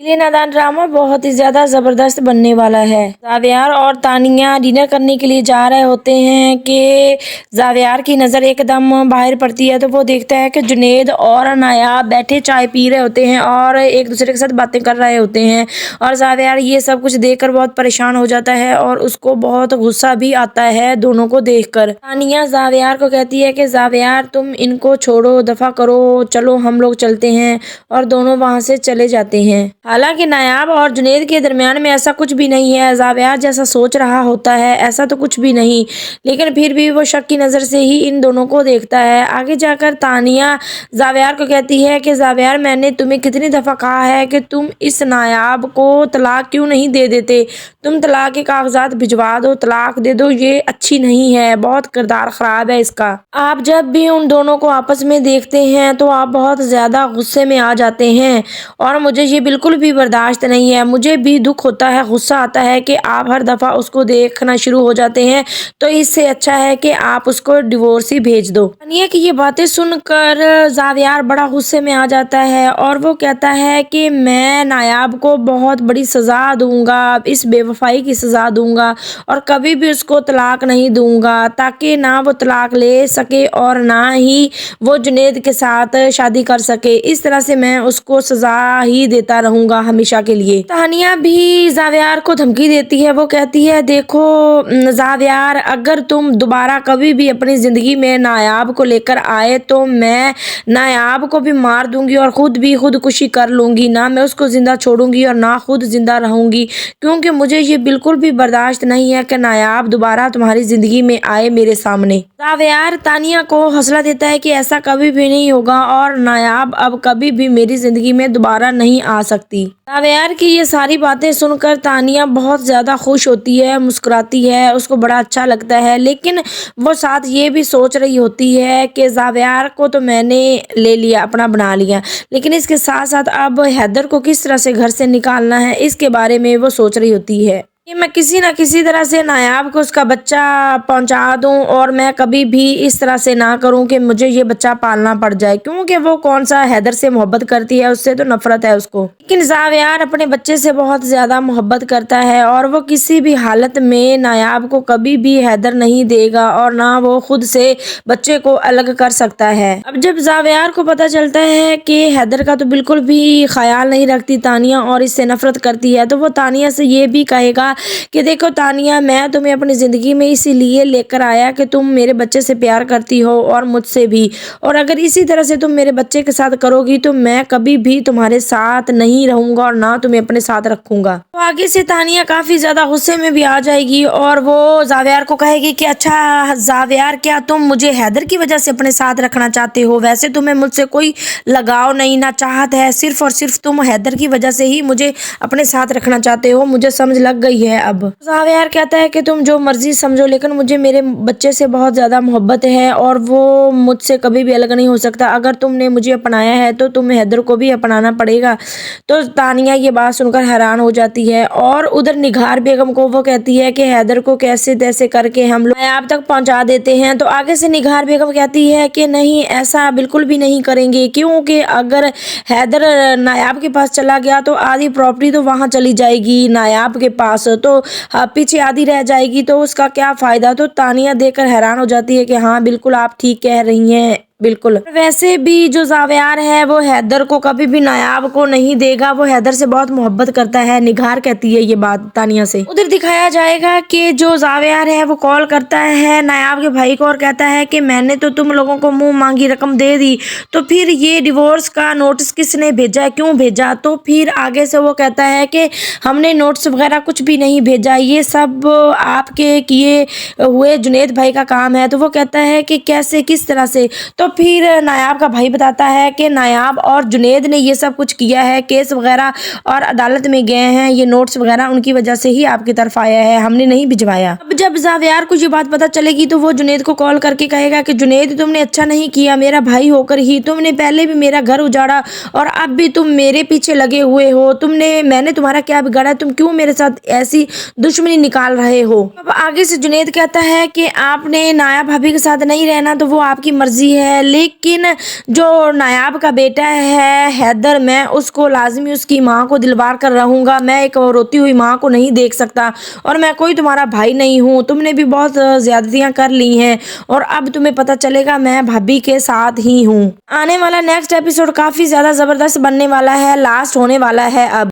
ये नादान ड्रामा बहुत ही ज्यादा जबरदस्त बनने वाला है। जावियार और तानिया डिनर करने के लिए जा रहे होते हैं कि जावियार की नज़र एकदम बाहर पड़ती है तो वो देखता है कि जुनेद और नायाब बैठे चाय पी रहे होते हैं और एक दूसरे के साथ बातें कर रहे होते हैं। और जावियार ये सब कुछ देखकर बहुत परेशान हो जाता है और उसको बहुत गुस्सा भी आता है दोनों को देखकर। तानिया जावियार को कहती है कि जावियार तुम इनको छोड़ो, दफा करो, चलो हम लोग चलते हैं। और दोनों वहां से चले जाते हैं। हालांकि नायाब और जुनेद के दरमियान में ऐसा कुछ भी नहीं है, जावियार जैसा सोच रहा होता है ऐसा तो कुछ भी नहीं, लेकिन फिर भी वो शक की नज़र से ही इन दोनों को देखता है। आगे जाकर तानिया जावियार को कहती है कि जावियार मैंने तुम्हें कितनी दफ़ा कहा है कि तुम इस नायाब को तलाक क्यों नहीं दे देते, तुम तलाक के कागजात भिजवा दो, तलाक दे दो, ये अच्छी नहीं है, बहुत किरदार ख़राब है इसका। आप जब भी उन दोनों को आपस में देखते हैं तो आप बहुत ज़्यादा गुस्से में आ जाते हैं और मुझे ये बिल्कुल भी बर्दाश्त नहीं है। मुझे भी दुख होता है, गुस्सा आता है कि आप हर दफ़ा उसको देखना शुरू हो जाते हैं, तो इससे अच्छा है कि आप उसको डिवोर्स ही भेज दो। तानिया की ये बातें सुनकर जावियार बड़ा गुस्से में आ जाता है और वो कहता है कि मैं नायाब को बहुत बड़ी सज़ा दूंगा, इस बेवफाई की सज़ा दूंगा और कभी भी उसको तलाक नहीं दूंगा, ताकि ना वो तलाक ले सके और ना ही वो जुनेद के साथ शादी कर सके। इस तरह से मैं उसको सज़ा ही देता रहूंगा हमेशा के लिए। तानिया भी जावियार को धमकी देती है, वो कहती है देखो जावियार, अगर तुम दोबारा कभी भी अपनी ज़िंदगी में नायाब को लेकर आए तो मैं नायाब को भी मार दूंगी और खुद भी खुदकुशी कर लूंगी, ना मैं उसको ज़िंदा छोड़ूंगी और ना खुद ज़िंदा रहूंगी, क्योंकि मुझे ये बिल्कुल भी बर्दाश्त नहीं है कि नायाब दोबारा तुम्हारी ज़िंदगी में आए मेरे सामने। जावियार तानिया को हौसला देता है कि ऐसा कभी भी नहीं होगा और नायाब अब कभी भी मेरी ज़िंदगी में दोबारा नहीं आ सकती। जावियार की ये सारी बातें सुनकर तानिया बहुत ज़्यादा खुश होती है, मुस्कुराती है, उसको बड़ा अच्छा लगता है, लेकिन वो साथ ये भी सोच रही होती है कि जावियार को तो मैंने ले लिया, अपना बना लिया, लेकिन इसके साथ साथ अब हैदर को किस तरह से घर से निकालना है इसके बारे में वो सोच रही होती है कि मैं किसी ना किसी तरह से नायाब को उसका बच्चा पहुंचा दूं और मैं कभी भी इस तरह से ना करूं कि मुझे ये बच्चा पालना पड़ जाए, क्योंकि वो कौन सा हैदर से मोहब्बत करती है, उससे तो नफरत है उसको। लेकिन जावियार अपने बच्चे से बहुत ज़्यादा मोहब्बत करता है और वो किसी भी हालत में नायाब को कभी भी हैदर नहीं देगा और ना वो खुद से बच्चे को अलग कर सकता है। अब जब जावियार को पता चलता है कि हैदर का तो बिल्कुल भी ख्याल नहीं रखती तानिया और इससे नफरत करती है, तो वो तानिया से ये भी कहेगा कि देखो तानिया, मैं तुम्हें अपनी ज़िंदगी में इसीलिए लेकर आया कि तुम मेरे बच्चे से प्यार करती हो और मुझसे भी, और अगर इसी तरह से तुम मेरे बच्चे के साथ करोगी तो मैं कभी भी तुम्हारे साथ नहीं रहूंगा और ना तुम्हें अपने साथ रखूंगा। तो आगे से तानिया काफ़ी ज़्यादा गुस्से में भी आ जाएगी और वो जावियार को कहेगी कि अच्छा जावियार, क्या तुम मुझे हैदर की वजह से अपने साथ रखना चाहते हो? वैसे तुम्हें मुझसे कोई लगाव नहीं, ना चाहत है, सिर्फ और सिर्फ तुम हैदर की वजह से ही मुझे अपने साथ रखना चाहते हो, मुझे समझ लग गई है। अब जावियार कहता है कि तुम जो मर्जी समझो, लेकिन मुझे मेरे बच्चे से बहुत ज़्यादा मोहब्बत है और वो मुझसे कभी भी अलग नहीं हो सकता। अगर तुमने मुझे अपनाया है तो तुम्हें हैदर को भी अपनाना पड़ेगा। तो तानिया ये बात सुनकर हैरान हो जाती है और उधर निगार बेगम को वो कहती है कि हैदर को कैसे तैसे करके हम लोग नायाब तक पहुंचा देते हैं। तो आगे से निगार बेगम कहती है कि नहीं, ऐसा बिल्कुल भी नहीं करेंगे, क्योंकि अगर हैदर नायाब के पास चला गया तो आधी प्रॉपर्टी तो वहां चली जाएगी नायाब के पास, तो पीछे आधी रह जाएगी, तो उसका क्या फ़ायदा। तो तानिया देखकर हैरान हो जाती है कि हाँ बिल्कुल आप ठीक कह रही हैं, बिल्कुल। वैसे भी जो जावियार है वो हैदर को कभी भी नायाब को नहीं देगा, वो हैदर से बहुत मोहब्बत करता है। निगार कहती है ये बात तानिया से। उधर दिखाया जाएगा कि जो जावियार है वो कॉल करता है नायाब के भाई को और कहता है कि मैंने तो तुम लोगों को मुंह मांगी रकम दे दी, तो फिर ये डिवोर्स का नोटिस किसने भेजा है, क्यों भेजा? तो फिर आगे से वो कहता है कि हमने नोटिस वगैरह कुछ भी नहीं भेजा, ये सब आपके किए हुए जुनेद भाई का काम है। तो वो कहता है कि कैसे, किस तरह से? तो फिर नायाब का भाई बताता है कि नायाब और जुनेद ने ये सब कुछ किया है, केस वगैरह और अदालत में गए हैं, ये नोट्स वगैरह उनकी वजह से ही आपकी तरफ आया है, हमने नहीं भिजवाया। अब जब जावियार को ये बात पता चलेगी तो वो जुनेद को कॉल करके कहेगा कि जुनेद, तुमने अच्छा नहीं किया, मेरा भाई होकर ही तुमने पहले भी मेरा घर उजाड़ा और अब भी तुम मेरे पीछे लगे हुए हो, मैंने तुम्हारा क्या बिगाड़ा, तुम क्यों मेरे साथ ऐसी दुश्मनी निकाल रहे हो? अब आगे से जुनेद कहता है कि आपने नाया भाभी के साथ नहीं रहना तो वो आपकी मर्जी है, ہے لیکن جو نایاب کا بیٹا ہے حیدر، میں اس کو لازمی اس کی ماں کو دلوار کر رہوں گا، میں ایک روتی ہوئی ماں کو نہیں دیکھ سکتا، اور میں کوئی تمہارا بھائی نہیں ہوں، تم نے بھی بہت زیادتیاں کر لی ہیں اور اب تمہیں پتہ چلے گا میں بھابھی کے ساتھ ہی ہوں۔ آنے والا نیکسٹ ایپیسوڈ کافی زیادہ زبردست بننے والا ہے، لاسٹ ہونے والا ہے اب۔